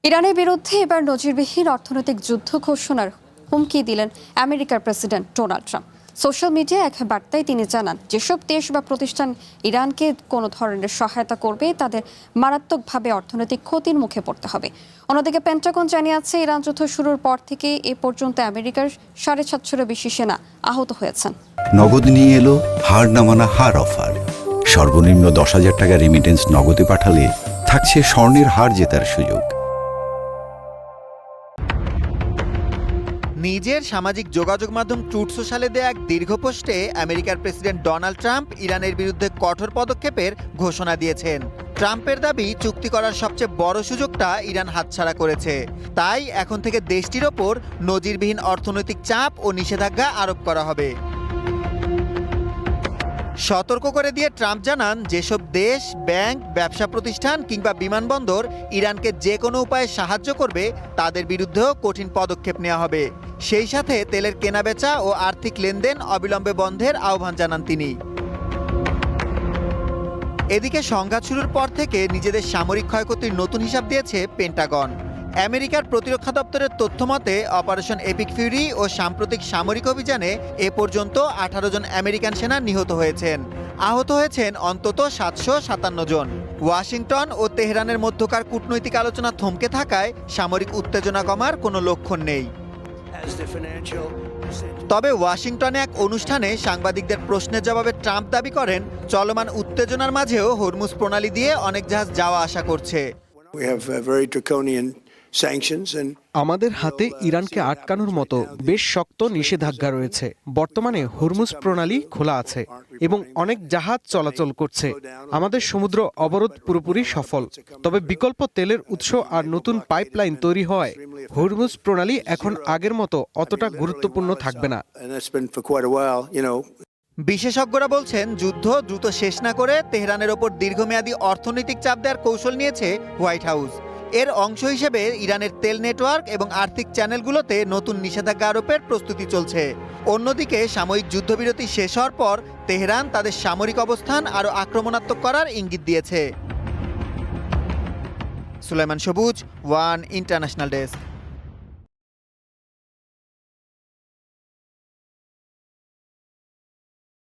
ইরানের বিরুদ্ধে এবার নজিরবিহীন অর্থনৈতিক যুদ্ধ ঘোষণার হুমকি দিলেন আমেরিকার প্রেসিডেন্ট ডোনাল্ড ট্রাম্প। সোশ্যাল মিডিয়ায় এক বার্তায় তিনি জানান, যেসব দেশ বা প্রতিষ্ঠান ইরানকে কোনো ধরনের সহায়তা করবে তাদের মারাত্মকভাবে অর্থনৈতিক ক্ষতির মুখে পড়তে হবে। অন্যদিকে পেন্টাগন জানিয়েছে, ইরান যুদ্ধ শুরুর পর থেকে এ পর্যন্ত আমেরিকার 750-এরও বেশি সেনা আহত হয়েছেন। নগদ নিয়ে এলো হার না মানা হার অফার। সর্বনিম্ন 10,000 টাকা রেমিটেন্স নগদে পাঠালে থাকছে স্বর্ণের হার জেতার সুযোগ। নিজের সামাজিক যোগাযোগ মাধ্যম ট্রুথ সোশ্যালে দেয়া এক দীর্ঘ পোস্টে আমেরিকার প্রেসিডেন্ট ডোনাল্ড ট্রাম্প ইরানের বিরুদ্ধে কঠোর পদক্ষেপের ঘোষণা দিয়েছেন। ট্রাম্পের দাবি, চুক্তি করার সবচেয়ে বড় সুযোগটা ইরান হাতছাড়া করেছে। তাই এখন থেকে দেশটির ওপর নজিরবিহীন অর্থনৈতিক চাপ ও নিষেধাজ্ঞা আরোপ করা হবে। সতর্ক করে দিয়ে ট্রাম্প জানান, যেসব দেশ, ব্যাংক, ব্যবসা প্রতিষ্ঠান কিংবা বিমানবন্দর ইরানকে যে কোনো উপায়ে সাহায্য করবে তাদের বিরুদ্ধেও কঠিন পদক্ষেপ নেওয়া হবে। সেই সাথে তেলের কেনাবেচা ও আর্থিক লেনদেন অবিলম্বে বন্ধের আহ্বান জানান তিনি। এদিকে সংঘাত শুরুর পর থেকে নিজেদের সামরিক ক্ষয়ক্ষতির নতুন হিসাব দিয়েছে পেন্টাগন। আমেরিকার প্রতিরক্ষা দপ্তরের তথ্য মতে, অপারেশন এপিক ফিউরি ও সাম্প্রতিক সামরিক অভিযানে এ পর্যন্ত 18 জন আমেরিকান সেনা নিহত হয়েছেন। আহত হয়েছেন অন্তত 757 জন। ওয়াশিংটন ও তেহরানের মধ্যকার কূটনৈতিক আলোচনা থমকে থাকায় সামরিক উত্তেজনা কমার কোনো লক্ষণ নেই। তবে ওয়াশিংটনে এক অনুষ্ঠানে সাংবাদিকদের প্রশ্নের জবাবে ট্রাম্প দাবি করেন, চলমান উত্তেজনার মাঝেও হরমুজ প্রণালী দিয়ে অনেক জাহাজ যাওয়া আসা করছে। আমাদের হাতে ইরানকে আটকানোর মতো বেশ শক্ত নিষেধাজ্ঞা রয়েছে। বর্তমানে হরমুজ প্রণালী খোলা আছে এবং অনেক জাহাজ চলাচল করছে। আমাদের সমুদ্র অবরোধ পুরোপুরি সফল। তবে বিকল্প তেলের উৎস আর নতুন পাইপলাইন তৈরি হওয়ায় হরমুজ প্রণালী এখন আগের মতো অতটা গুরুত্বপূর্ণ থাকবে না। বিশেষজ্ঞরা বলছেন, যুদ্ধ দ্রুত শেষ না করে তেহরানের ওপর দীর্ঘমেয়াদী অর্থনৈতিক চাপ দেওয়ার কৌশল নিয়েছে হোয়াইট হাউস। এর অংশ হিসেবে ইরানের তেল নেটওয়ার্ক এবং আর্থিক চ্যানেলগুলোতে নতুন নিষেধাজ্ঞা আরোপের প্রস্তুতি চলছে। অন্যদিকে সাময়িক যুদ্ধবিরতি শেষ হওয়ার পর তেহরান তাদের সামরিক অবস্থান আরও আক্রমণাত্মক করার ইঙ্গিত দিয়েছে। সুলাইমান সবুজ, ওয়ান ইন্টারন্যাশনাল ডেস্ক।